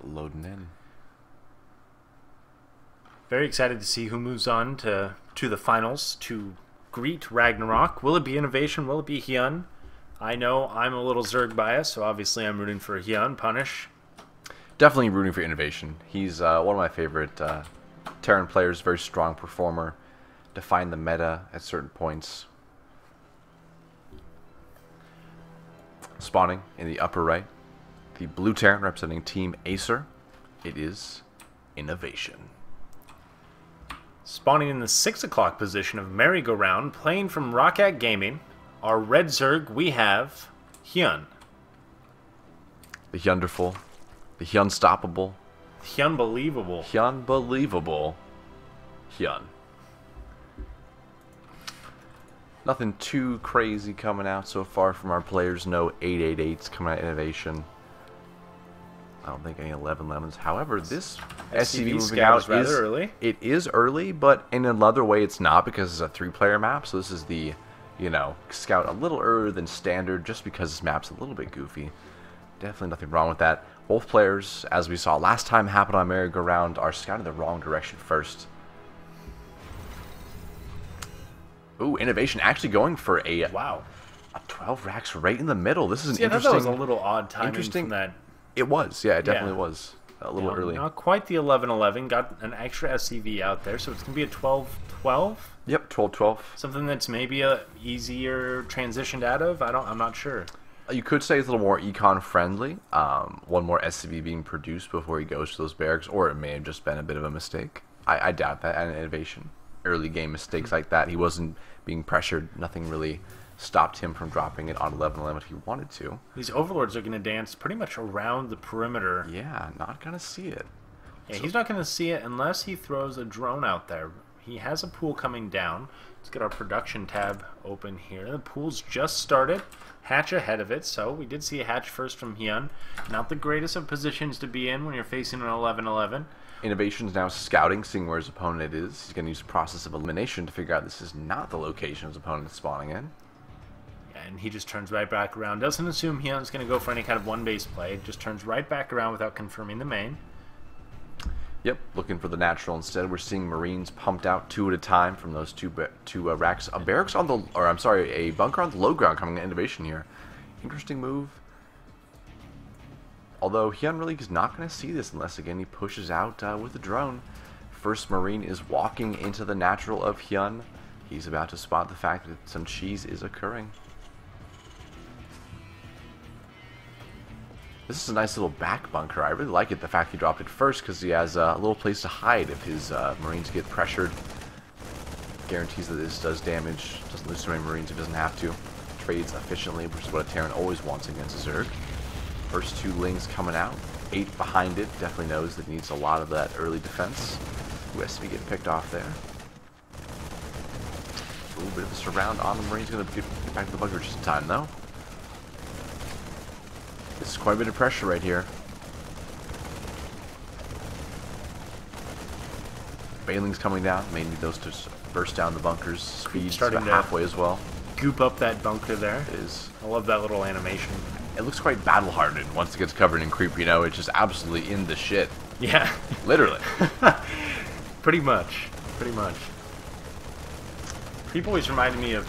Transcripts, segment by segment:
loading in. Very excited to see who moves on to the finals to greet Ragnarok. Will it be INnoVation? Will it be HyuN? I know I'm a little Zerg biased, so obviously I'm rooting for HyuN. Punish. Definitely rooting for INnoVation. He's one of my favorite Terran players, very strong performer, defined the meta at certain points. Spawning in the upper right, the blue Terran representing Team Acer. It is INnoVation. Spawning in the 6 o'clock position of Merry-Go-Round, playing from Roccat Gaming, our red Zerg, we have HyuN. The Hyunderful, the Hyunstoppable, Hyunbelievable. Hyunbelievable HyuN. Nothing too crazy coming out so far from our players. No 888s coming out of INnoVation. I don't think any 1111s. However, this SCV moving out is rather early. It is early, but in another way it's not, because it's a 3-player map. So this is the, scout a little earlier than standard, just because this map's a little bit goofy. Definitely nothing wrong with that. Both players, as we saw last time happen on Merry-Go-Round, are scouting the wrong direction first. Ooh, INnoVation actually going for a 12 racks right in the middle. This is an interesting. That was a little odd timing from that. It was, yeah, it definitely was a little early. Not quite the 11-11. Got an extra SCV out there, so it's gonna be a 12-12. Yep, 12-12. Something that's maybe a easier transitioned out of. I'm not sure. You could say it's a little more econ friendly. One more SCV being produced before he goes to those barracks, or it may have just been a bit of a mistake. I doubt that. And INnoVation, early game mistakes like that. He wasn't being pressured. Nothing really stopped him from dropping it on 11-11 if he wanted to. These overlords are going to dance pretty much around the perimeter. Yeah, not going to see it. Yeah, he's not going to see it unless he throws a drone out there. He has a pool coming down. Let's get our production tab open here. The pool's just started. Hatch ahead of it, so we did see a hatch first from HyuN. Not the greatest of positions to be in when you're facing an 11-11. INnoVation's now scouting, seeing where his opponent is. He's going to use a process of elimination to figure out this is not the location his opponent is spawning in. And he just turns right back around. Doesn't assume HyuN's going to go for any kind of one-base play. Just turns right back around without confirming the main. Yep, looking for the natural instead. We're seeing Marines pumped out 2 at a time from those two racks. A barracks on the, or I'm sorry, a bunker on the low ground coming at INnoVation here. Interesting move. Although HyuN really is not going to see this unless, again, he pushes out with the drone. First Marine is walking into the natural of HyuN. He's about to spot the fact that some cheese is occurring. This is a nice little back bunker. I really like it, the fact he dropped it first, because he has a little place to hide if his Marines get pressured. Guarantees that this does damage. Doesn't lose too many Marines if he doesn't have to. Trades efficiently, which is what a Terran always wants against a Zerg. First 2 Lings coming out. 8 behind it. Definitely knows that he needs a lot of that early defense. USV getting picked off there. A little bit of a surround on the Marines. Going to get back to the bunker just in time, though. This is quite a bit of pressure right here. Bailing's coming down. May need those to burst down the bunkers. Speed's about halfway as well. Goop up that bunker there. It is. I love that little animation. It looks quite battle-hardened once it gets covered in creep. It's just absolutely in the shit. Yeah. Literally. Pretty much. Pretty much. People always reminded me of,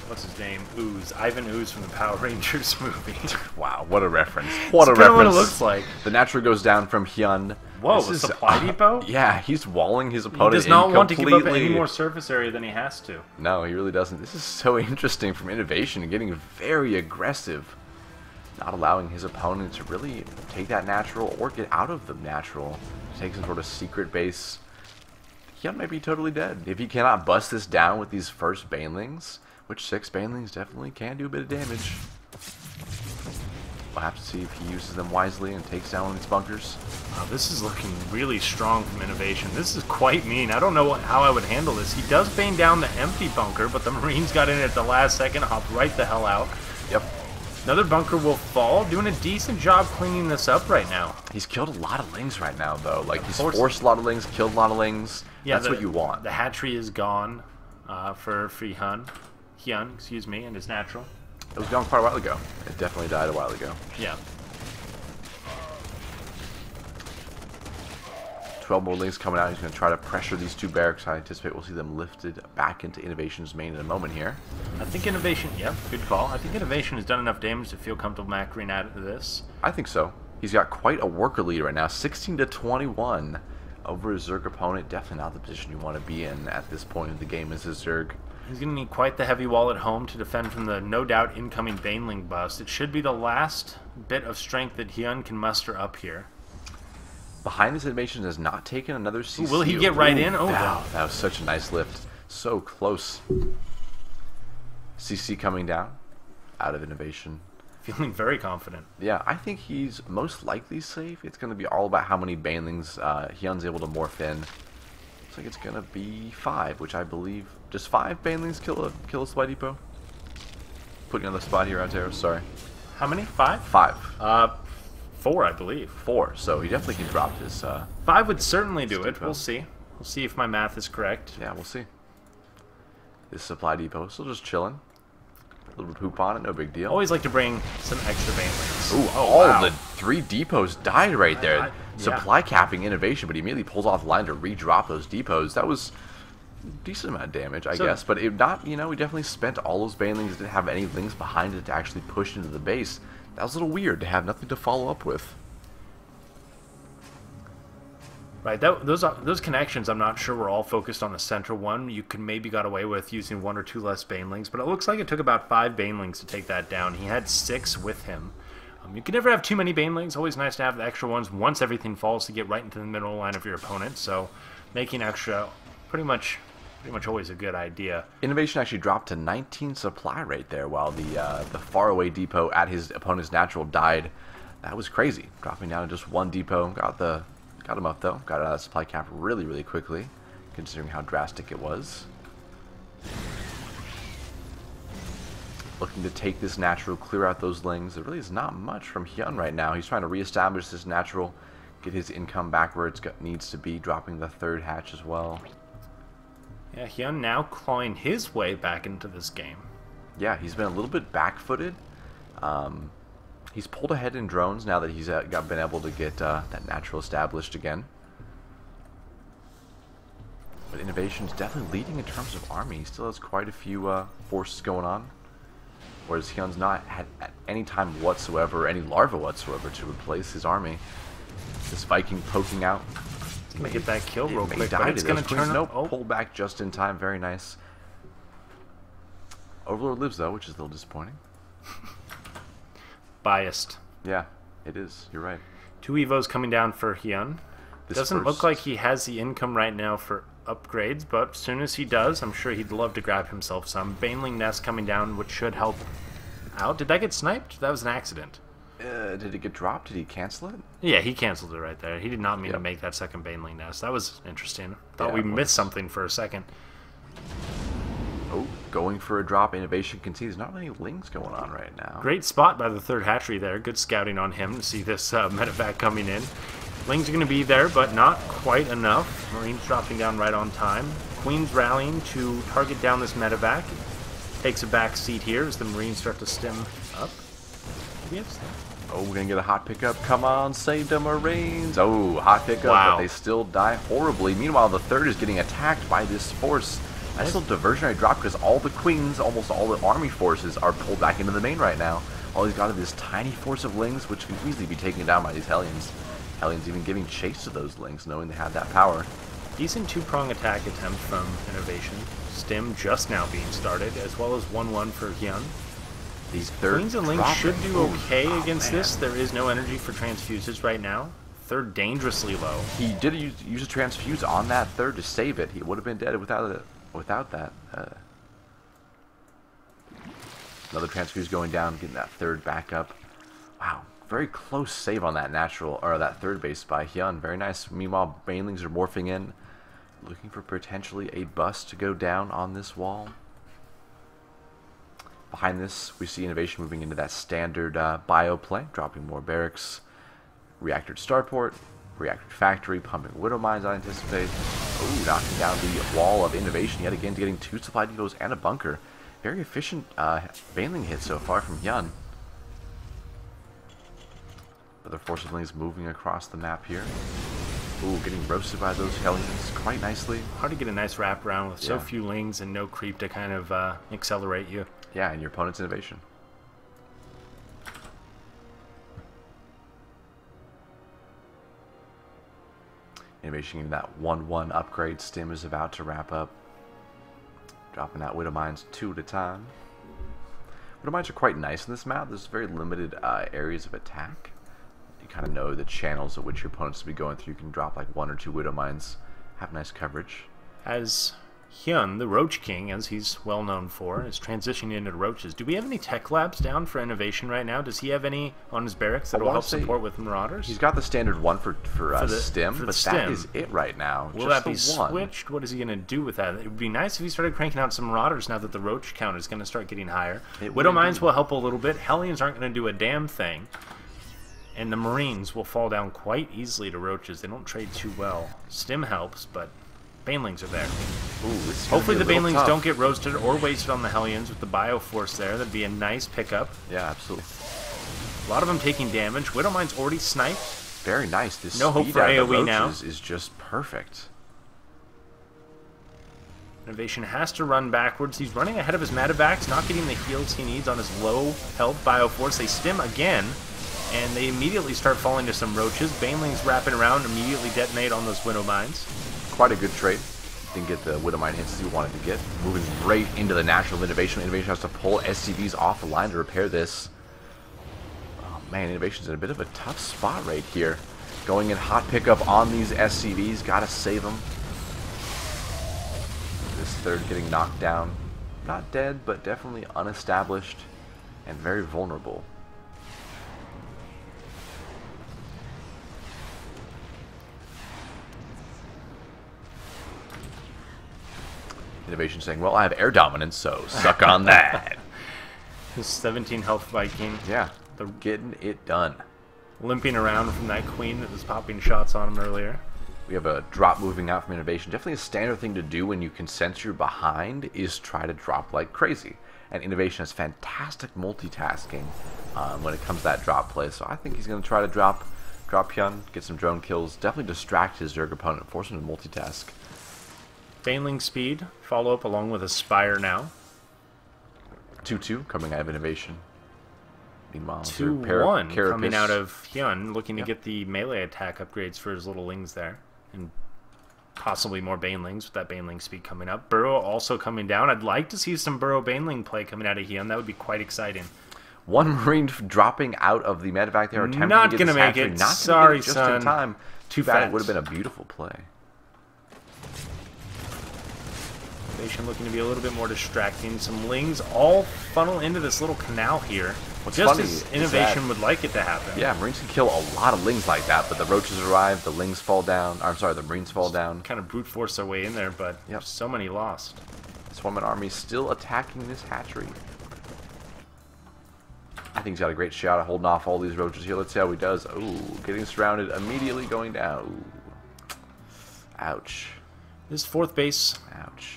what's his name? Ooze. Ivan Ooze from the Power Rangers movie. Wow, what a reference. What a reference. That's what it looks like. The natural goes down from HyuN. Whoa, a supply depot? Yeah, he's walling his opponent in. He does not want to give up any more surface area than he has to. No, he really doesn't. This is so interesting from INnoVation and getting very aggressive. Not allowing his opponent to really take that natural or get out of the natural. Take some sort of secret base. HyuN might be totally dead. If he cannot bust this down with these first Banelings, which 6 Banelings definitely can do a bit of damage. We'll have to see if he uses them wisely and takes down one of these bunkers. Wow, this is looking really strong from INnoVation. This is quite mean. I don't know how I would handle this. He does bane down the empty bunker, but the Marines got in at the last second, hopped right the hell out. Yep. Another bunker will fall. Doing a decent job cleaning this up right now. He's killed a lot of Lings right now, though. Like, he's forced a lot of Lings, killed a lot of Lings. Yeah, that's what you want. The hatchery is gone for HyuN, excuse me, and his natural. It was gone quite a while ago. It definitely died a while ago. Yeah. 12 more links coming out. He's going to try to pressure these two barracks. I anticipate we'll see them lifted back into INnoVation's main in a moment here. I think INnoVation, yeah, good call. I think INnoVation has done enough damage to feel comfortable macroing out of this. I think so. He's got quite a worker lead right now, 16 to 21 over his Zerg opponent. Definitely not the position you want to be in at this point of the game as a Zerg. He's going to need quite the heavy wall at home to defend from the no doubt incoming Baneling bust. It should be the last bit of strength that HyuN can muster up here. Behind this INnoVation has not taken another CC. Will he get right in? Oh, wow, that was such a nice lift. So close. CC coming down out of INnoVation. Feeling very confident. Yeah, I think he's most likely safe. It's going to be all about how many Banelings HyuN's able to morph in. Looks like it's going to be 5, which I believe... Just 5 Banelings kill a supply depot? Putting on the spot here, Altero, sorry. How many? 5? 5. 4, I believe. 4, so he definitely can drop his... 5 would certainly do it. depot. We'll see. We'll see if my math is correct. Yeah, we'll see. This supply depot still just chilling. A little bit of poop on it, no big deal. Always like to bring some extra Banelings. Ooh, wow. the 3 depots died right there. Yeah. Supply capping INnoVation, but he immediately pulls off the line to re-drop those depots. That was a decent amount of damage, I guess. But it not, we definitely spent all those Banelings, didn't have any links behind it to actually push into the base. That was a little weird to have nothing to follow up with. Right, those connections, I'm not sure were all focused on the central one. You could maybe got away with using 1 or 2 less Banelings, but it looks like it took about 5 Banelings to take that down. He had 6 with him. You can never have too many Banelings. Always nice to have the extra ones once everything falls to get right into the middle line of your opponent. So making extra, pretty much always a good idea. INnoVation actually dropped to 19 supply right there, while the faraway depot at his opponent's natural died. That was crazy. Dropping down to just 1 depot. Got him up though. Got out of supply cap really, really quickly, considering how drastic it was. Looking to take this natural, clear out those lings. There really is not much from HyuN right now. He's trying to reestablish this natural, get his income back where it needs to be, dropping the 3rd hatch as well. Yeah, HyuN now clawing his way back into this game. Yeah, he's been a little bit back-footed. He's pulled ahead in drones now that he's been able to get that natural established again. But INnoVation's definitely leading in terms of army. He still has quite a few forces going on. Whereas HyuN's not had at any time whatsoever, any larva whatsoever to replace his army. This Viking poking out. He's going to get that kill real quick, but it's going to turn up. Pull back just in time. Very nice. Overlord lives, though, which is a little disappointing. Biased. Yeah, it is. You're right. 2 Evos coming down for HyuN. Doesn't look like he has the income right now for upgrades, but as soon as he does, I'm sure he'd love to grab himself some. Baneling Nest coming down, which should help out. Did that get sniped? That was an accident. Did it get dropped? Did he cancel it? Yeah, he canceled it right there. He did not mean to make that second Baneling Nest. That was interesting. Thought we missed something for a second. Oh, going for a drop. INnoVation continues. Not many lings going on right now. Great spot by the 3rd hatchery there. Good scouting on him to see this medevac coming in. Lings are going to be there, but not quite enough. Marines dropping down right on time. Queen's rallying to target down this medevac. Takes a back seat here as the Marines start to stem up. Oh, we're going to get a hot pickup. Come on, save the Marines. Oh, hot pickup, but they still die horribly. Meanwhile, the 3rd is getting attacked by this force. Nice little diversionary drop because all the queens, almost all the army forces are pulled back into the main right now. All he's got is this tiny force of lings, which can easily be taken down by these Hellions. Hellions even giving chase to those lings, knowing they have that power. Decent 2-prong attack attempt from INnoVation. Stim just now being started, as well as 1-1 for HyuN. These Queens and Lings should do okay against this. There is no energy for transfuses right now. 3rd dangerously low. He did use a transfuse on that 3rd to save it. He would have been dead without that. Another transfuse going down, getting that 3rd back up. Wow, very close save on that natural, or that 3rd base by HyuN. Very nice. Meanwhile, Banelings are morphing in, looking for potentially a bust to go down on this wall. Behind this, we see INnoVation moving into that standard bio play, dropping more barracks, reactor to starport, reactor factory, pumping widow mines, I anticipate. Oh, knocking down the wall of INnoVation yet again, getting 2 supply depots and a bunker. Very efficient Baneling hit so far from HyuN. Other force of lings moving across the map here. Ooh, getting roasted by those Hellions quite nicely. Hard to get a nice wrap around with so few lings and no creep to kind of accelerate you. Yeah, and your opponent's innovation. INnoVation in that 1-1 upgrade. Stim is about to wrap up. Dropping out Widow Mines 2 at a time. Widow Mines are quite nice in this map. There's very limited areas of attack. You kind of know the channels at which your opponents will be going through. You can drop like 1 or 2 Widow Mines. Have nice coverage. As HyuN, the Roach King, as he's well known for, is transitioning into roaches. Do we have any tech labs down for INnoVation right now? Does he have any on his barracks that will help support with Marauders? He's got the standard one for Stim, but that is it right now. Will that be switched? What is he going to do with that? It would be nice if he started cranking out some Marauders now that the Roach count is going to start getting higher. Widow Mines will help a little bit. Hellions aren't going to do a damn thing. And the Marines will fall down quite easily to Roaches. They don't trade too well. Stim helps, but Banelings are there. Ooh, hopefully the Banelings don't get roasted or wasted on the Hellions with the Bioforce there. That'd be a nice pickup. Yeah, absolutely. A lot of them taking damage. Widow Mine's already sniped. Very nice. This no hope for AoE now. Is just perfect. INnoVation has to run backwards. He's running ahead of his Medivacs, not getting the heals he needs on his low health Bioforce. They stim again, and they immediately start falling to some Roaches. Banelings wrapping around, immediately detonate on those Widow Mines. Quite a good trade. Didn't get the Widow Mine hits he wanted to get. Moving right into the natural INnoVation. INnoVation has to pull SCVs off the line to repair this. Oh man, INnoVation's in a bit of a tough spot right here. Going in hot pickup on these SCVs. Gotta save them. This third getting knocked down. Not dead, but definitely unestablished and very vulnerable. INnoVation saying, well, I have air dominance, so suck on that. His 17 health Viking. Yeah, getting it done. Limping around from that queen that was popping shots on him earlier. We have a drop moving out from INnoVation. Definitely a standard thing to do when you can sense you're behind is try to drop like crazy. And INnoVation has fantastic multitasking when it comes to that drop play. So I think he's going to try to drop HyuN, get some drone kills, definitely distract his Zerg opponent, force him to multitask. Baneling speed, follow up along with a Spire now. 2-2 coming out of INnoVation. Meanwhile, 2-1 coming out of HyuN, looking to get the melee attack upgrades for his little lings there. And possibly more Banelings with that Baneling speed coming up. Burrow also coming down. I'd like to see some Burrow Baneling play coming out of HyuN. That would be quite exciting. One Marine dropping out of the medevac there. Not going to make it. Sorry, son. Just in time. Too bad. It would have been a beautiful play. INnoVation looking to be a little bit more distracting. Some lings all funnel into this little canal here. What's just funny as INnoVation would like it to happen. Yeah, Marines can kill a lot of lings like that, but the Roaches arrive, the lings fall down. I'm sorry, the Marines fall down. Kind of brute force their way in there, but so many lost. Swarming army still attacking this hatchery. I think he's got a great shot at holding off all these Roaches here. Let's see how he does. Ooh, getting surrounded, immediately going down. Ooh. Ouch. This fourth base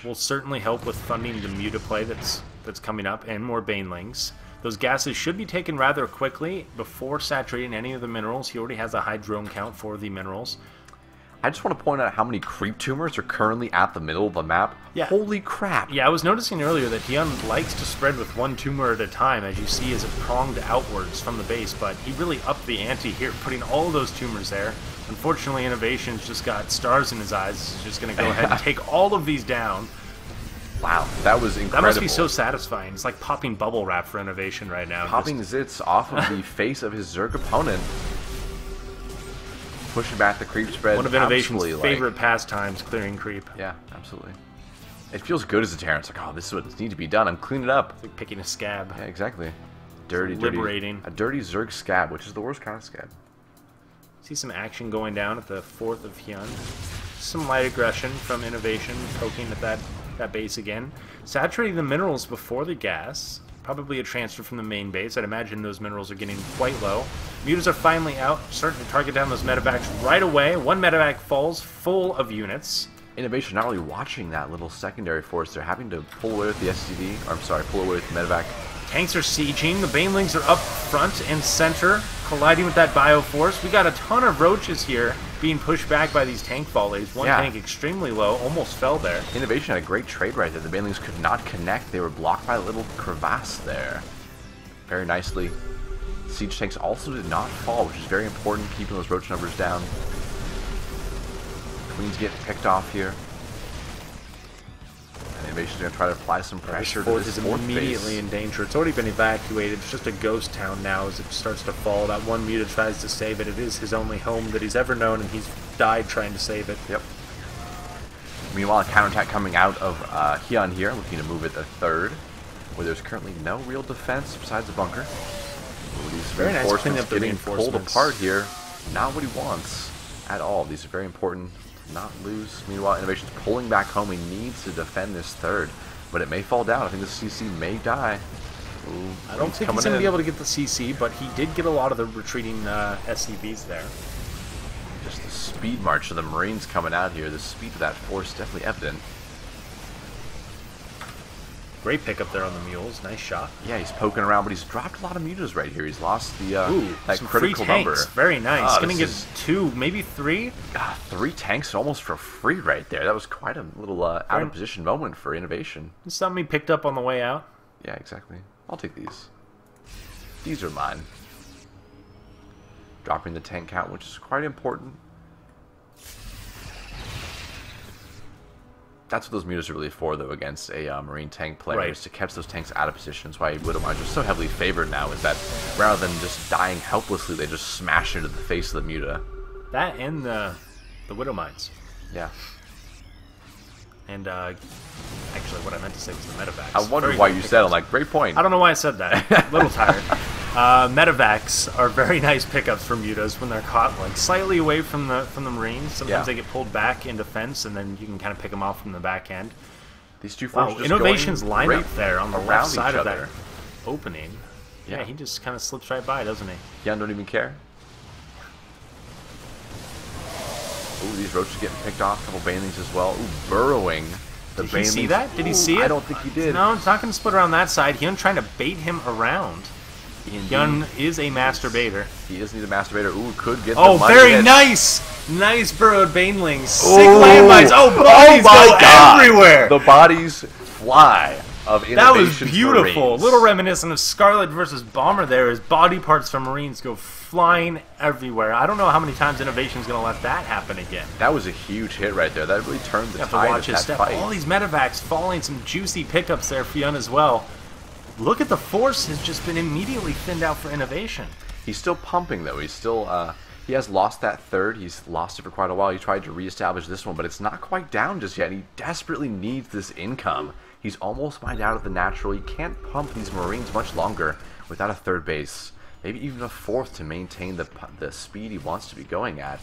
will certainly help with funding the Muta play that's coming up and more Banelings. Those gases should be taken rather quickly before saturating any of the minerals. He already has a high drone count for the minerals. I just want to point out how many creep tumors are currently at the middle of the map. Yeah. Holy crap. Yeah, I was noticing earlier that HyuN likes to spread with one tumor at a time, as you see as it pronged outwards from the base, but he really upped the ante here, putting all of those tumors there. Unfortunately, INnoVation's just got stars in his eyes. He's just going to go ahead and take all of these down. Wow, that was incredible. That must be so satisfying. It's like popping bubble wrap for INnoVation right now. Popping zits off of the face of his Zerg opponent. Pushing back the creep spread. One of INnoVation's favorite pastimes, clearing creep. Yeah, absolutely. It feels good as a Terran. It's like, oh, this is what needs to be done. I'm cleaning it up. It's like picking a scab. Yeah, exactly. Dirty, liberating. A dirty Zerg scab, which is the worst kind of scab. See some action going down at the 4th of HyuN. Some light aggression from INnoVation, poking at that base again. Saturating the minerals before the gas. Probably a transfer from the main base. I'd imagine those minerals are getting quite low. Mutas are finally out, starting to target down those medevacs right away. One medevac falls full of units. INnoVation not only watching that little secondary force, they're having to pull away with the SCV, or I'm sorry, pull away with the medevac Tanks are sieging. The banelings are up front and center, colliding with that Bioforce. We got a ton of roaches here being pushed back by these tank volleys. One tank extremely low, almost fell there. INnoVation had a great trade right there. The banelings could not connect. They were blocked by a little crevasse there. Very nicely. Siege tanks also did not fall, which is very important, keeping those roach numbers down. Queens get picked off here. And INnoVation's going to try to apply some pressure to this fourth immediately base. in danger. It's already been evacuated. It's just a ghost town now as it starts to fall. That one Muta tries to save it. It is his only home that he's ever known, and he's died trying to save it. Yep. Meanwhile, a counterattack coming out of HyuN here, looking to move it to third, where there's currently no real defense besides the bunker. Ooh, these Very nice cleaning up the getting pulled reinforcements. apart here. Not what he wants at all. These are very important to not lose. Meanwhile, INnoVation's pulling back home. He needs to defend this third, but it may fall down. I think the CC may die. Ooh, I don't think he's going to be able to get the CC, but he did get a lot of the retreating SCVs there. Just the speed march of the Marines coming out here. The speed of that force definitely evident. Great pickup there on the mules. Nice shot. Yeah, he's poking around, but he's dropped a lot of mutas right here. He's lost the that some critical free number. tanks. Very nice. Oh, Going to this get is- 2, maybe 3. 3 tanks almost for free right there. That was quite a little out of position moment for INnoVation. It's something he picked up on the way out. Yeah, exactly. I'll take these. These are mine. Dropping the tank count, which is quite important. That's what those mutas are really for, though, against a Marine tank player, Right. is to catch those tanks out of position. That's why Widowmines are so heavily favored now, is that rather than just dying helplessly, they just smash into the face of the muta. That and the Widow Mines. Yeah. And actually, what I meant to say was the Medevacs. I wondered Very why good you pickups. said it. I'm like, great point. I don't know why I said that. A little tired. Medevacs are very nice pickups for mutas when they're caught like slightly away from the Marines. Sometimes they get pulled back in defense, and then you can kind of pick them off from the back end. These two Wow, forces just INnoVation's going line right up there on the left around side each of other. that opening. Yeah, he just kind of slips right by, doesn't he? HyuN don't even care. Ooh, these roaches getting picked off. A couple banelings as well. Ooh, burrowing. The Did he see that? Did he see it? I don't think he did. No, it's not going to split around that side. HyuN trying to bait him around. Indeed. HyuN is a masturbator. He is need a masturbator. Ooh, could get Oh, the money very hit. nice! Nice burrowed banelings. Sick Ooh. landmines. Oh, bodies my go God. everywhere! The bodies fly of INnoVation's That was beautiful. Marines. A little reminiscent of Scarlet versus Bomber there as body parts from Marines go flying everywhere. I don't know how many times INnoVation's going to let that happen again. That was a huge hit right there. That really turned the You have tide to watch of his that step. fight. All these medevacs falling, some juicy pickups there for HyuN as well. Look at the force has just been immediately thinned out for INnoVation. He's still pumping, though. He's still, he has lost that third. He's lost it for quite a while. He tried to reestablish this one, but it's not quite down just yet. He desperately needs this income. He's almost mined out of the natural. He can't pump these Marines much longer without a third base. Maybe even a fourth to maintain the speed he wants to be going at.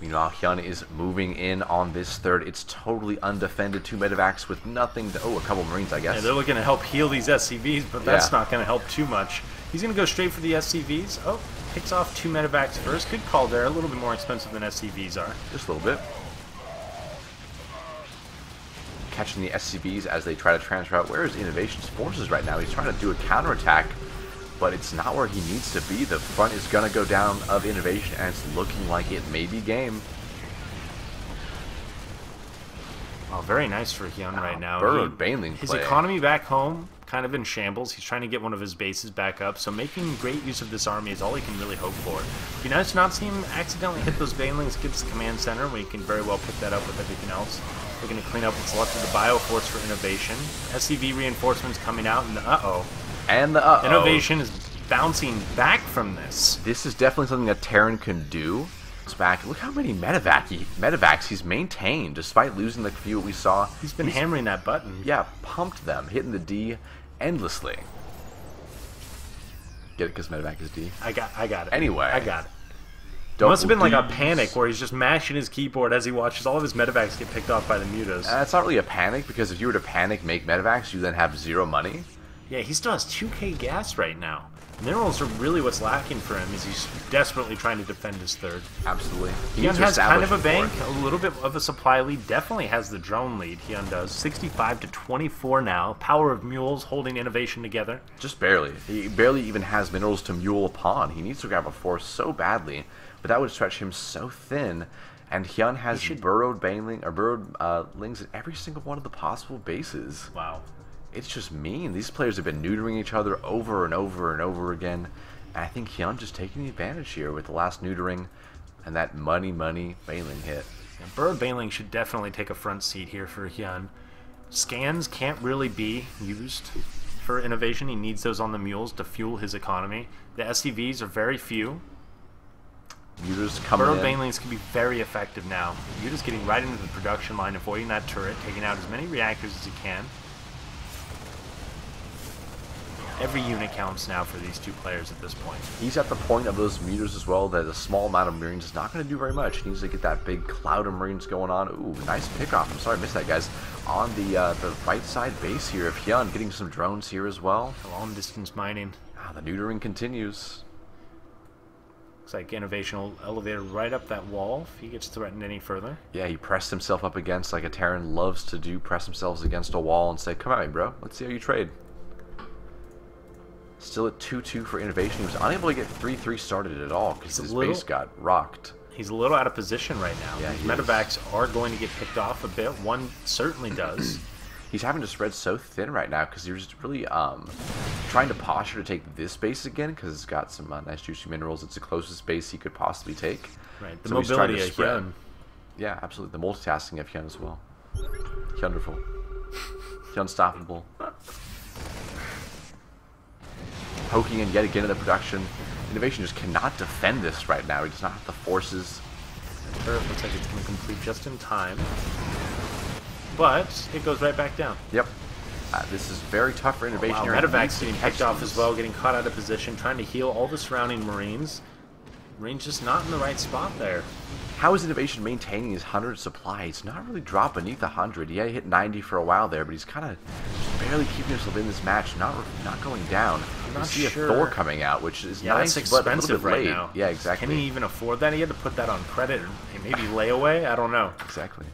Meanwhile, HyuN is moving in on this third. It's totally undefended. 2 medevacs with nothing to... Oh, a couple Marines, I guess. Yeah, they're looking to help heal these SCVs, but that's not going to help too much. He's going to go straight for the SCVs. Oh, picks off 2 medevacs first. Good call there. A little bit more expensive than SCVs are. Just a little bit. Catching the SCVs as they try to transfer out. Where is INnoVation's forces right now? He's trying to do a counterattack, but it's not where he needs to be. The front is going to go down of INnoVation, and it's looking like it may be game. Well, very nice for HyuN right now. Burrowed Baneling His play. economy back home, kind of in shambles. He's trying to get one of his bases back up, so making great use of this army is all he can really hope for. It'd be nice to not see him accidentally hit those Banelings against the command center, where he can very well pick that up with everything else. We're going to clean up what's left of the Bioforce for INnoVation. SCV reinforcements coming out, and And the uh-oh. INnoVation is bouncing back from this. This is definitely something that Terran can do. It's back. Look how many medevacs he's maintained, despite losing the few we saw. He's been hammering that button. Yeah, pumped them, hitting the D endlessly. Get it, because medevac is D. I got it. Anyway. I got it. It Don't must have been like a lose. panic where he's just mashing his keyboard as he watches all of his medevacs get picked off by the mutas. It's not really a panic, because if you were to panic make medevacs, you then have 0 money. Yeah, he still has 2k gas right now. Minerals are really what's lacking for him, as he's desperately trying to defend his third. Absolutely. He HyuN needs to has kind of a establish bank, a little bit of a supply lead. Definitely has the drone lead. HyuN does 65 to 24 now. Power of mules holding INnoVation together. Just barely. He barely even has minerals to mule upon. He needs to grab a force so badly, but that would stretch him so thin. And HyuN has burrowed lings at every single one of the possible bases. Wow. It's just mean. These players have been neutering each other over and over and over again. And I think HyuN just taking the advantage here with the last neutering and that money Baneling hit. Yeah, burrowed Baneling should definitely take a front seat here for HyuN. Scans can't really be used for INnoVation. He needs those on the mules to fuel his economy. The SCVs are very few. Muters coming in. Burrowed Banelings can be very effective now. Muters getting right into the production line, avoiding that turret, taking out as many reactors as he can. Every unit counts now for these two players at this point. He's at the point of those Muters as well that a small amount of Marines is not going to do very much. He needs to get that big cloud of Marines going on. Ooh, nice pickoff. I'm sorry I missed that, guys. On the right side base here of HyuN, getting some drones here as well. Long distance mining. Ah, the neutering continues. Looks like INnoVation will elevate right up that wall if he gets threatened any further. Yeah, he pressed himself up against, like a Terran loves to do, press themselves against a wall and say, come at me, bro. Let's see how you trade. Still at 2-2 for INnoVation. He was unable to get 3-3 started at all because his base got rocked. He's a little out of position right now. Yeah, his medevacs are going to get picked off a bit. One certainly does. He's having to spread so thin right now because he was really trying to posture to take this base again because it's got some nice juicy minerals. It's the closest base he could possibly take. Right, the so mobility of HyuN. Yeah, absolutely. The multitasking of HyuN as well. Wonderful. Unstoppable. Poking in yet again in the production. INnoVation just cannot defend this right now. He does not have the forces. The turret looks like it's going to complete just in time. But it goes right back down. Yep. This is very tough for INnoVation. Wow, medevac's getting picked off as well, getting caught out of position, trying to heal all the surrounding Marines. Marines just not in the right spot there. How is INnoVation maintaining his 100 supply? He's not really dropped beneath 100. Yeah, he hit 90 for a while there, but he's kind of barely keeping himself in this match, not going down. I see a Thor coming out, which is nice, that's but a little bit right late. Now. Yeah, exactly. Can he even afford that? He had to put that on credit, or maybe layaway? I don't know. Exactly.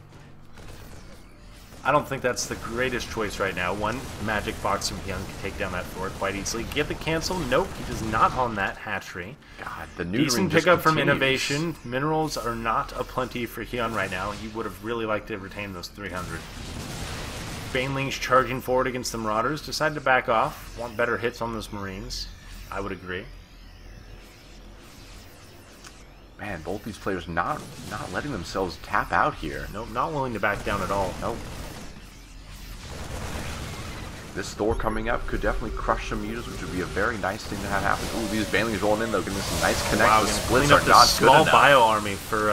I don't think that's the greatest choice right now. One magic box from HyuN can take down that Thor quite easily. Get the cancel? Nope, he does not on that hatchery. God, the neutering decent pickup from INnoVation. Minerals are not aplenty for HyuN right now. He would have really liked to retain those 300. Banelings charging forward against the Marauders. Decided to back off. Want better hits on those Marines. I would agree. Man, both these players not letting themselves tap out here. Nope, not willing to back down at all. Nope. This Thor coming up could definitely crush some Muters, which would be a very nice thing to have happen. Ooh, these Banelings rolling in though, getting some nice connects. Wow, the splits up are this not small good enough. bio army for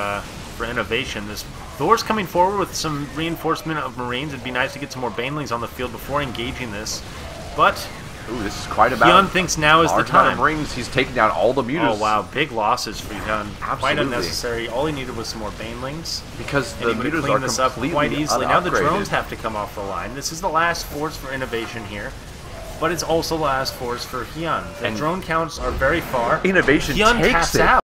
INnoVation. This Thor's coming forward with some reinforcement of Marines. It'd be nice to get some more Banelings on the field before engaging this. But ooh, this is quite about. HyuN thinks now is the time. Marines, he's taking down all the Muters. Oh wow, big losses for HyuN. Absolutely. Quite unnecessary. All he needed was some more Banelings. Because and the Muters are this up completely quite easily. Now the unupgraded. drones have to come off the line. This is the last force for INnoVation here. But it's also the last force for HyuN. The drone counts are very far. INnoVation HyuN takes taps it. out.